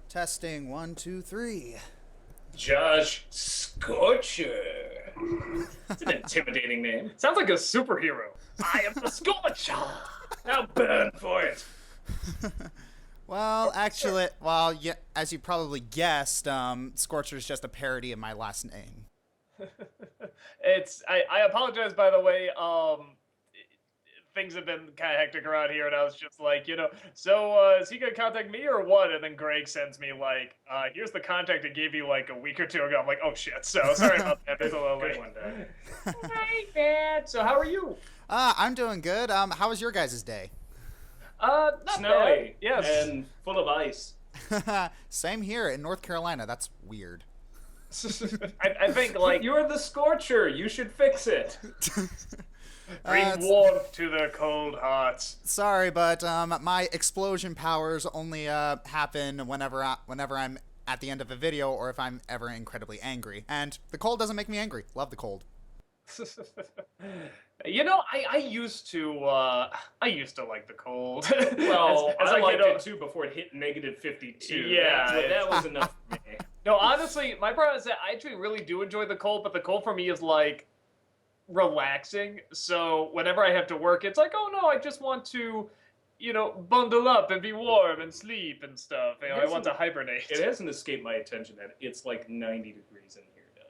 Testing 1, 2, 3. Josh Scorcher. It's an intimidating name. Sounds like a superhero. I am the Scorcher. Now burn for it. Well, actually, yeah, as you probably guessed, Scorcher is just a parody of my last name. I apologize, by the way. Things have been kind of hectic around here, and I was just like, so is he gonna contact me or what? And then Greg sends me like, here's the contact I gave you like a week or two ago. I'm like, oh shit. So sorry about that. It's a little late one day. Hey, man. So how are you? I'm doing good. How was your guys' day? Not Snowy. bad. Yes. And full of ice. Same here in North Carolina. That's weird. I think like You're the Scorcher. You should fix it. bring warmth to their cold hearts. Sorry, but my explosion powers only happen whenever I'm at the end of a video or if I'm ever incredibly angry. And the cold doesn't make me angry. Love the cold. I used to like the cold. Well, as I I liked get it too before it hit -52. Yeah, that was enough for me. No, honestly, my problem is that I actually really do enjoy the cold, but the cold for me is like relaxing. So whenever I have to work, it's like, oh no, I just want to, bundle up and be warm and sleep and stuff. I want to hibernate. It hasn't escaped my attention that it's like 90 degrees in here, Doug.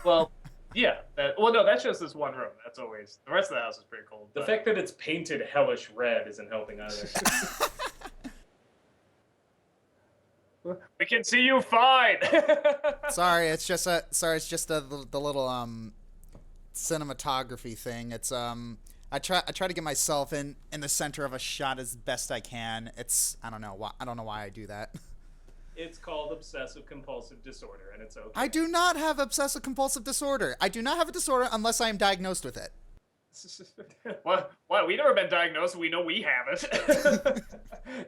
Well, yeah. No, that's just this one room. That's always the rest of the house is pretty cold. The fact that it's painted hellish red isn't helping either. We can see you fine. Sorry, it's just the little cinematography thing. It's I try to get myself in the center of a shot as best I can. I don't know why I do that. It's called obsessive compulsive disorder, and it's okay. I do not have obsessive compulsive disorder. I do not have a disorder unless I am diagnosed with it. What? We've never been diagnosed. We know we have it.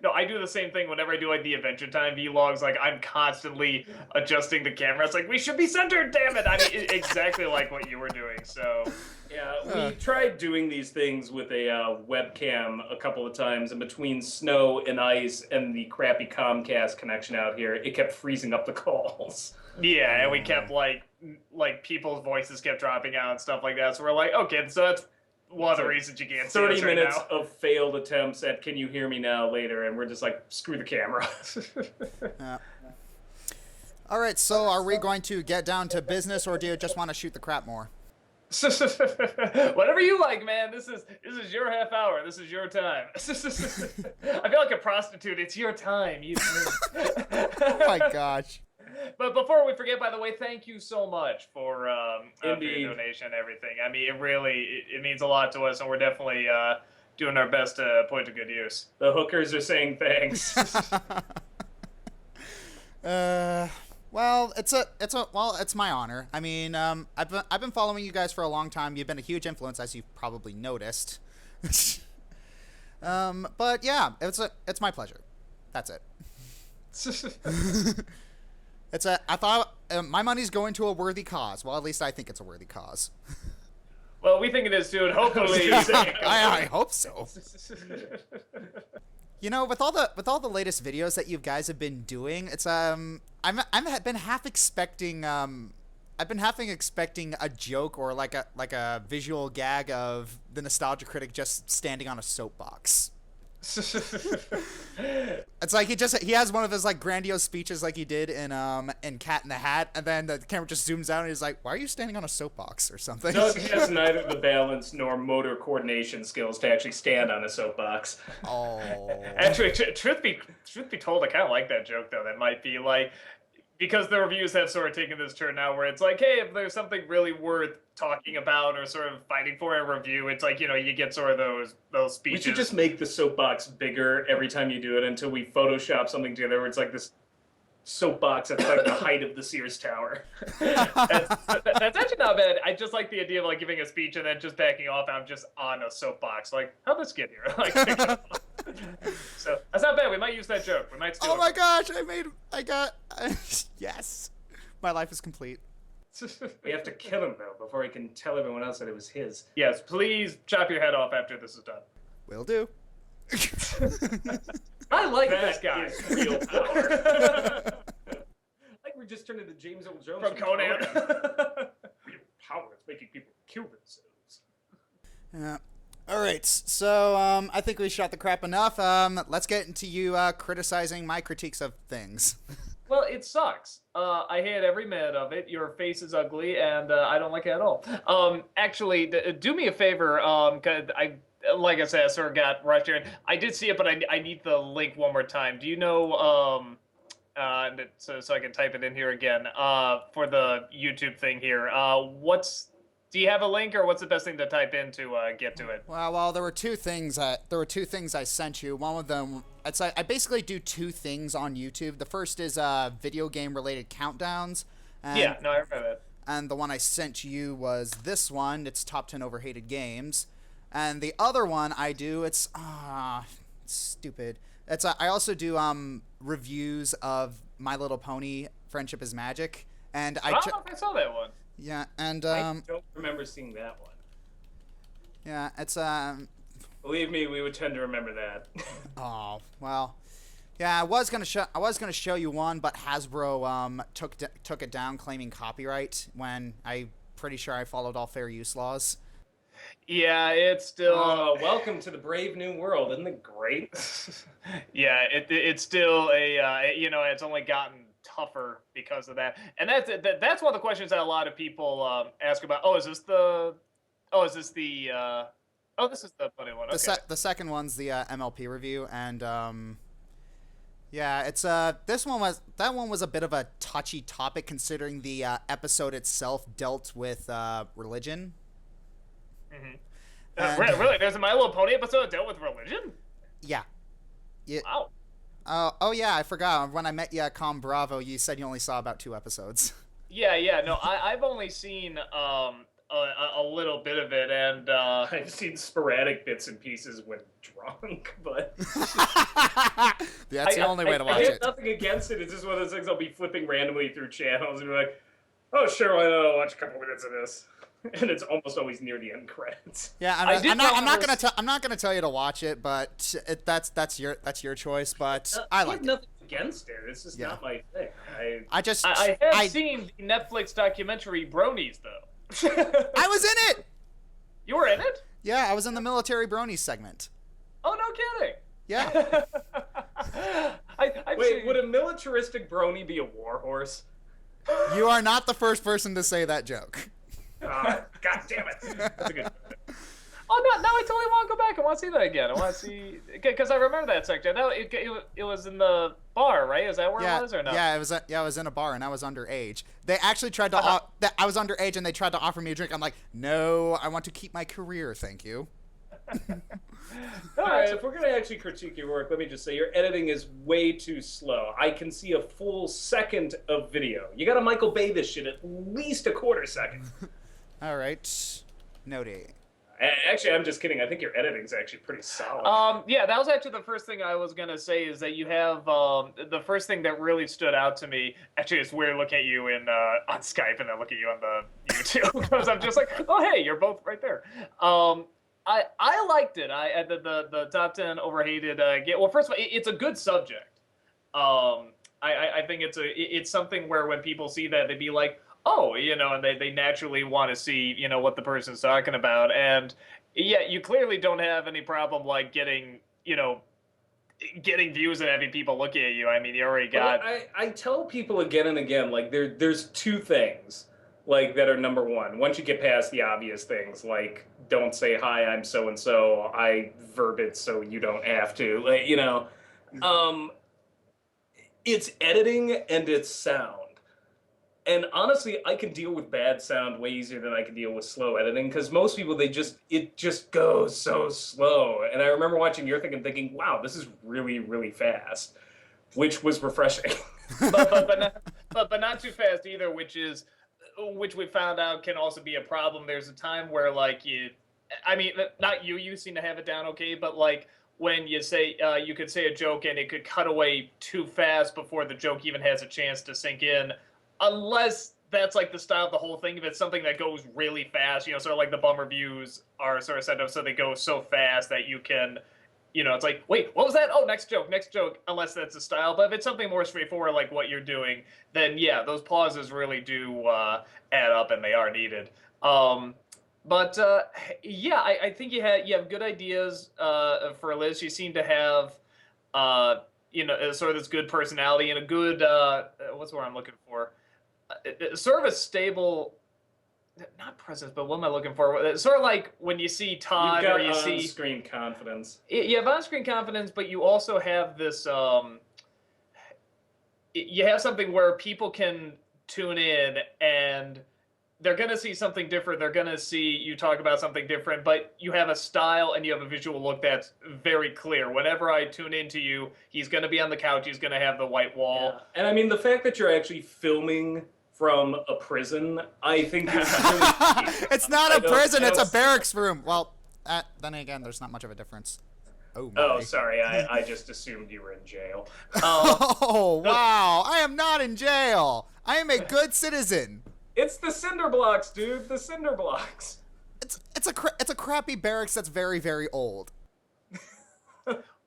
No, I do the same thing whenever I do like the Adventure Time vlogs. Like I'm constantly adjusting the camera. It's like we should be centered. Damn it! I mean, exactly like what you were doing. So yeah, we tried doing these things with a webcam a couple of times, and between snow and ice and the crappy Comcast connection out here, it kept freezing up the calls. Yeah, and we kept like people's voices kept dropping out and stuff like that. So we're like, okay, so that's one of the reasons you can't see 30 us right minutes now. of failed attempts at "Can you hear me now?" later, and we're just like, screw the camera. All right, so are we going to get down to business, or do you just want to shoot the crap more? Whatever you like, man. This is your half hour. This is your time. I feel like a prostitute. It's your time. Oh my gosh. But before we forget, by the way, thank you so much for your donation and everything. I mean, it means a lot to us, and we're definitely doing our best to put it to good use. The hookers are saying thanks. Well, it's my honor. I mean, I've been following you guys for a long time. You've been a huge influence, as you've probably noticed. But yeah, it's my pleasure. That's it. I thought my money's going to a worthy cause. Well, at least I think it's a worthy cause. Well, we think it is too, and hopefully, I hope so. With all the latest videos that you guys have been doing, it's I've been half expecting a joke or like a visual gag of the Nostalgia Critic just standing on a soapbox. It's like he has one of his like grandiose speeches like he did in Cat in the Hat, and then the camera just zooms out and he's like, "Why are you standing on a soapbox?" or something. Doug has neither the balance nor motor coordination skills to actually stand on a soapbox. Oh. Actually, truth be told, I kind of like that joke though. That might be like, because the reviews have sort of taken this turn now where it's like, hey, if there's something really worth talking about or sort of fighting for a review, it's like, you get sort of those speeches. We should just make the soapbox bigger every time you do it until we Photoshop something together where it's like this soapbox that's like the height of the Sears Tower. That's actually not bad. I just like the idea of like giving a speech and then just backing off and I'm just on a soapbox. Like, how'd this get here? Like, so that's not bad. We might use that joke. We might steal Oh my it. gosh, yes. My life is complete. We have to kill him, though, before he can tell everyone else that it was his. Yes, please chop your head off after this is done. Will do. I like This that guy. is real power. Like we just turned into James Earl Jones From Conan. real power is making people kill themselves. Yeah. All right, so I think we shot the crap enough. Let's get into you criticizing my critiques of things. Well, it sucks. I hate every minute of it. Your face is ugly, and I don't like it at all. Actually, do me a favor. 'Cause like I said, I sort of got rushed here. I did see it, but I need the link one more time. Do you know? So I can type it in here again. For the YouTube thing here. Do you have a link, or what's the best thing to type in to get to it? Well, there were two things. There were two things I sent you. One of them, I basically do two things on YouTube. The first is video game related countdowns. And, Yeah, no, I remember that. And the one I sent you was this one. It's top 10 overhated games. And the other one I do, it's stupid. It's I also do reviews of My Little Pony: Friendship is Magic. And I don't know if I saw that one. yeah, and I don't remember seeing that one. yeah, it's Believe me, we would tend to remember that. oh, well. Yeah, I was gonna show you one, but Hasbro took it down, claiming copyright. When I'm pretty sure I followed all fair use laws. Yeah, it's still. Welcome to the brave new world. Isn't it great? Yeah, it's still it's only gotten tougher because of that, and that's one of the questions that a lot of people ask about. This is the funny one. Okay. The second one's the MLP review, and yeah, it's that one was a bit of a touchy topic considering the episode itself dealt with religion. Mm-hmm. Really? There's a My Little Pony episode that dealt with religion? Yeah. Wow. Oh yeah, I forgot. When I met you at Com Bravo, you said you only saw about 2 episodes. Yeah. No, I've only seen a little bit of it, and I've seen sporadic bits and pieces when drunk, but that's the only way to watch I have it. nothing against it. It's just one of those things. I'll be flipping randomly through channels and be like, "Oh, sure, why not? I'll watch a couple minutes of this." And it's almost always near the end credits. Yeah, I'm not gonna tell you to watch it, but that's your choice. But I like have nothing against it. It's just not my thing. I have seen the Netflix documentary Bronies, though. I was in it. You were in it? Yeah, I was in the military bronies segment. Oh, no kidding. Yeah. Wait, would a militaristic brony be a warhorse? You are not the first person to say that joke. God damn it! That's a good. Oh no! Now I totally want to go back. I want to see that again. I want to see because I remember that section. No, it was in the bar, right? Is that where it was or no? Yeah, it was. I was in a bar and I was underage. They actually tried to. I was underage and they tried to offer me a drink. I'm like, no, I want to keep my career, thank you. All right, if we're gonna actually critique your work, let me just say your editing is way too slow. I can see a full second of video. You gotta Michael Bay this shit at least a quarter second. All right, noted. Actually, I'm just kidding. I think your editing's actually pretty solid. Yeah, that was actually the first thing I was gonna say is that you have the first thing that really stood out to me. Actually, it's weird looking at you on Skype and then look at you on the YouTube because I'm just like, oh hey, you're both right there. I liked it. The top 10 overhated game. Well, first of all, it's a good subject. I think it's something where when people see that, they'd be like, oh, and they naturally want to see, what the person's talking about. And yeah, you clearly don't have any problem like getting views and having people looking at you. I mean, you already got. Well, I tell people again and again, like there's two things like that are number one. Once you get past the obvious things, like don't say hi, I'm so and so. I verb it so you don't have to. Like it's editing and it's sound. And honestly, I can deal with bad sound way easier than I can deal with slow editing because most people it just goes so slow. And I remember watching your thing and thinking, wow, this is really, really fast, which was refreshing. but not too fast either, which we found out can also be a problem. There's a time where not you seem to have it down okay, but like when you say you could say a joke and it could cut away too fast before the joke even has a chance to sink in. unless that's like the style of the whole thing. If it's something that goes really fast, sort of like the bum reviews are sort of set up so they go so fast that you can, it's like, wait, what was that? Oh, next joke. Unless that's the style. But if it's something more straightforward like what you're doing, then yeah, those pauses really do add up and they are needed. But yeah, I think you have good ideas for Liz. She seemed to have sort of this good personality and a good what's the word I'm looking for? Sort of a stable, not presence, but what am I looking for? Sort of like when you see Todd, You've got or you see on-screen confidence. You have on-screen confidence, but you also have this. You have something where people can tune in and they're going to see something different. They're going to see you talk about something different, but you have a style and you have a visual look that's very clear. Whenever I tune into you, he's going to be on the couch. He's going to have the white wall. Yeah. And I mean, the fact that you're actually filming from a prison, I think is really It's not a prison, it's a barracks room. Well, then again, there's not much of a difference. Oh, my. Oh, sorry. I just assumed you were in jail. Oh, wow. I am not in jail. I am a good citizen. It's the cinder blocks, dude. The cinder blocks. It's a crappy barracks that's very, very old.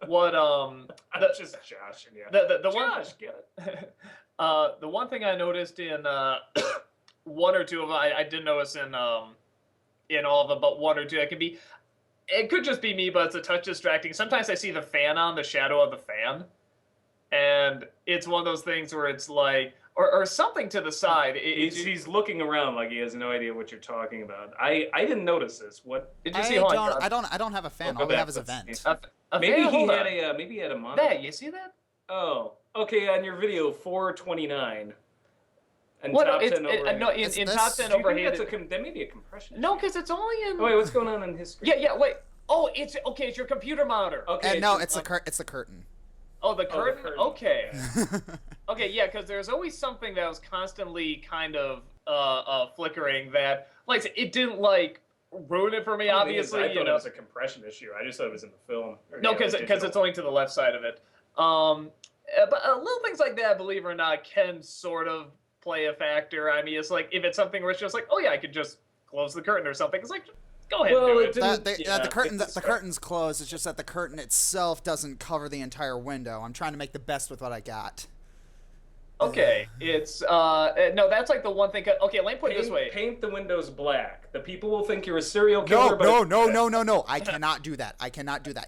What I'm just joshing you. The Josh, get it. the one thing I noticed in one or two of them, I did notice in all of them, but one or two, it could just be me, but it's a touch distracting. Sometimes I see the fan on, the shadow of the fan, and it's one of those things where it's like, or something to the side. He's looking around like he has no idea what you're talking about. I didn't notice this. What did you see? I don't have a fan. All we have is a vent. Maybe he had a monitor. There, you see that? Oh, okay. On your video, 429. And what? top 10 overrated. No, in top 10 overrated. That may be a compression. No, because it's only in. Oh, wait, what's going on in his screen? Yeah. Wait. Oh, it's okay. It's your computer monitor. Okay. No, it's the curtain. Oh, the curtain? Okay. Okay. Okay, yeah, because there's always something that was constantly kind of flickering that, like, it didn't, like, ruin it for me, obviously. I thought it was a compression issue. I just thought it was in the film. No, because it's only to the left side of it. But little things like that, believe it or not, can sort of play a factor. I mean, it's like, if it's something where it's just like, oh, yeah, I could just close the curtain or something. It's like, go ahead and do it. The curtain's closed. It's just that the curtain itself doesn't cover the entire window. I'm trying to make the best with what I got. Okay, it's no, that's like the one thing. Okay, let me put it this way: paint the windows black. The people will think you're a serial No. killer. I cannot do that.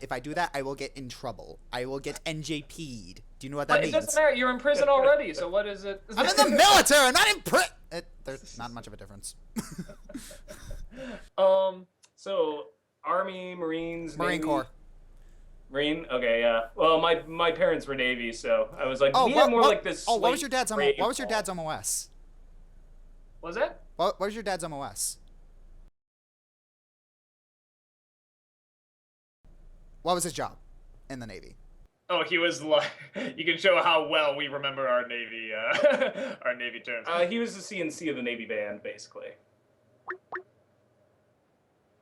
If I do that, I will get in trouble. I will get NJP'd. Do you know what that means? It doesn't matter. You're in prison already. So what is it? I'm in the military. I'm not in prison. There's not much of a difference. So Army, Marines, Marine Navy? Corps. Marine? Okay, yeah. Well, my parents were Navy, so I was like, like this. Oh, what was your dad's MOS? What was that? What was your dad's MOS? What was his job in the Navy? Oh, he was like, you can show how well we remember our Navy, our Navy terms. He was the CNC of the Navy band, basically.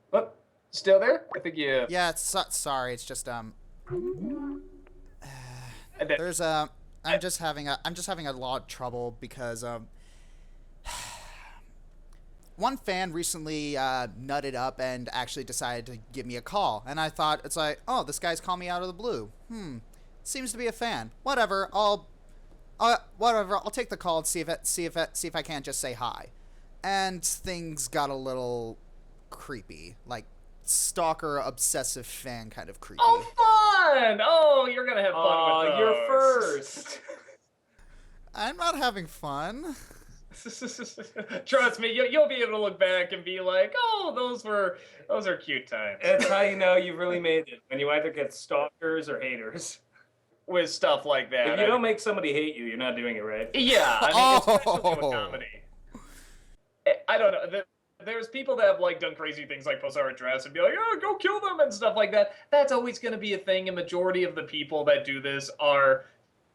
What? Still there? I think you. Yeah, sorry. It's just there's I'm just having a lot of trouble because one fan recently nutted up and actually decided to give me a call, and I thought, it's like, oh, this guy's calling me out of the blue. Seems to be a fan. Whatever. I'll take the call and see if I can't just say hi. And things got a little creepy, like stalker obsessive fan kind of creepy. Oh, fun! Oh, you're gonna have fun with those. You're first. I'm not having fun. Trust me, you'll be able to look back and be like, oh, those are cute times. That's how you know you've really made it, when you either get stalkers or haters. With stuff like that. If you don't make somebody hate you, you're not doing it right. Yeah, I mean, especially with comedy. I don't know. There's people that have like done crazy things like post our address and be like, oh, go kill them and stuff like that. That's always going to be a thing. A majority of the people that do this are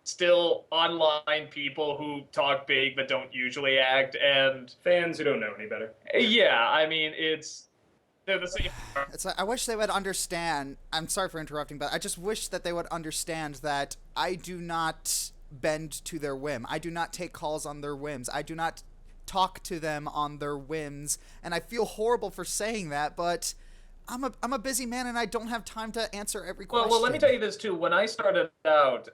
still online people who talk big but don't usually act, and fans who don't know any better. Yeah, I mean, they're the same. It's like, I wish they would understand. I'm sorry for interrupting, but I just wish that they would understand that I do not bend to their whim. I do not take calls on their whims. I do not talk to them on their whims. And I feel horrible for saying that, but I'm a busy man and I don't have time to answer every question. Well, let me tell you this too. When I started out,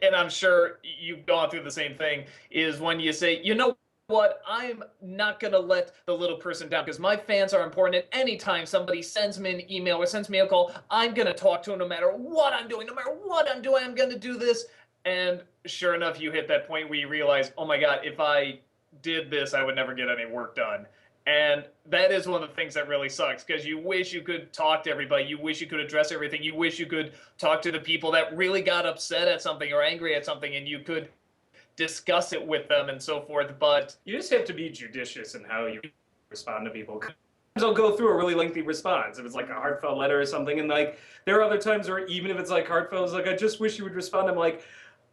and I'm sure you've gone through the same thing, is when you say, you know what, I'm not going to let the little person down because my fans are important. And anytime somebody sends me an email or sends me a call, I'm going to talk to them no matter what I'm doing. No matter what I'm doing, I'm going to do this. And sure enough, you hit that point where you realize, oh my God, if I did this, I would never get any work done. And that is one of the things that really sucks, because you wish you could talk to everybody. You wish you could address everything. You wish you could talk to the people that really got upset at something or angry at something, and you could discuss it with them and so forth. But you just have to be judicious in how you respond to people. Sometimes I'll go through a really lengthy response if it's like a heartfelt letter or something, and like there are other times where even if it's like heartfelt, it's like I just wish you would respond. I'm like,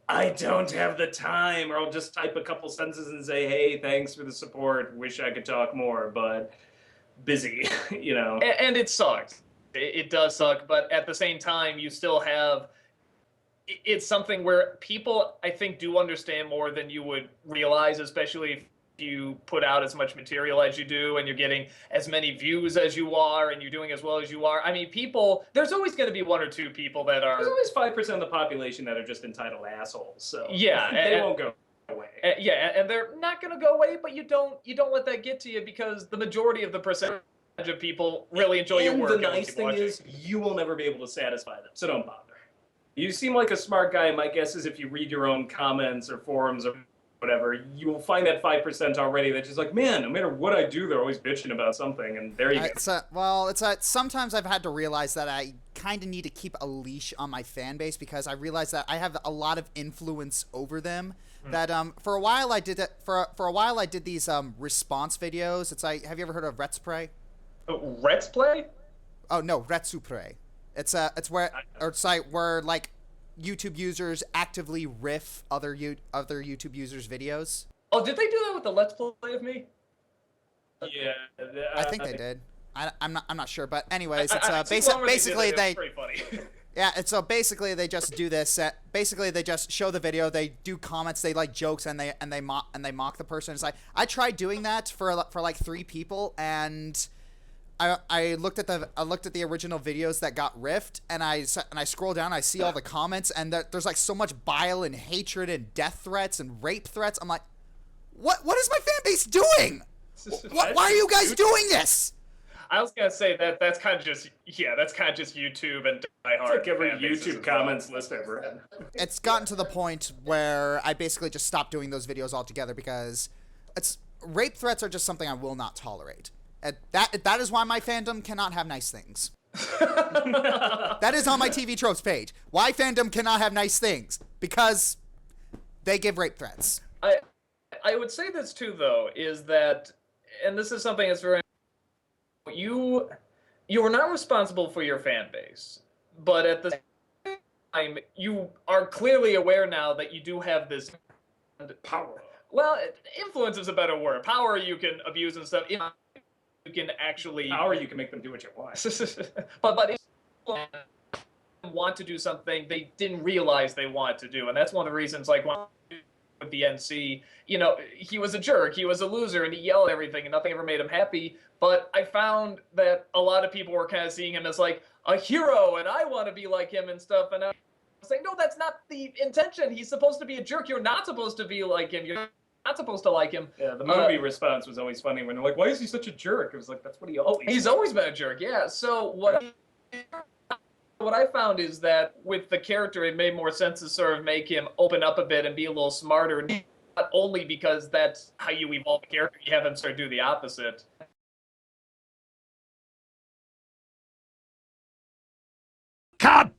I don't have the time, or I'll just type a couple sentences and say, hey, thanks for the support. Wish I could talk more, but busy, you know. And it sucks. It does suck, but at the same time, you still have. It's something where people, I think, do understand more than you would realize, especially if you put out as much material as you do and you're getting as many views as you are and you're doing as well as you are. I mean, people, there's always going to be one or two people that are... There's always 5% of the population that are just entitled assholes, so yeah, they won't go away. Yeah, and they're not going to go away, but you don't let that get to you, because the majority of the percentage of people really enjoy your work. And the nice thing is, you will never be able to satisfy them, so don't bother. You seem like a smart guy. My guess is if you read your own comments or forums or whatever, you will find that 5% already that's just like, man, no matter what I do, they're always bitching about something, and there you go. Sometimes I've had to realize that I kind of need to keep a leash on my fan base, because I realize that I have a lot of influence over them. That for a while I did these response videos. It's like, have you ever heard of Let's Play? Let's Play? Oh no, Let's Play. It's where like YouTube users actively riff other YouTube users' videos. Oh, did they do that with the Let's Play of me? Yeah, I think they did. I'm not sure, but anyways, it's basically they. Pretty funny. Yeah, it's so basically they just do this. Basically, they just show the video, they do comments, they like jokes, and they mock the person. It's like, I tried doing that for like 3 people, and I looked at the original videos that got riffed, and I scroll down, I see all the comments, and there's like so much bile and hatred and death threats and rape threats. I'm like, what is my fan base doing? Why are you guys doing this? I was gonna say that's kind of just YouTube and Die Hard. It's like every YouTube comments list I've read. It's gotten to the point where I basically just stopped doing those videos altogether, because rape threats are just something I will not tolerate. That is why my fandom cannot have nice things. That is on my TV tropes page. Why fandom cannot have nice things? Because they give rape threats. I would say this too, though, is that, and this is something that's very, you are not responsible for your fan base, but at the same time, you are clearly aware now that you do have this power. Well, influence is a better word. Power you can abuse and stuff. You can actually power, you can make them do what you want. but if they want to do something they didn't realize they want to do, and that's one of the reasons, like, with the NC, you know, he was a jerk, he was a loser, and he yelled at everything, and nothing ever made him happy. But I found that a lot of people were kind of seeing him as like a hero, and I want to be like him and stuff. And I was saying, no, that's not the intention. He's supposed to be a jerk. You're not supposed to be like him. You're not supposed to like him. Yeah, the movie response was always funny when they're like, why is he such a jerk? It was like, that's what he's always been a jerk. Yeah. So what I found is that with the character, it made more sense to sort of make him open up a bit and be a little smarter, not only because that's how you evolve the character, you have him sort of do the opposite. Cut!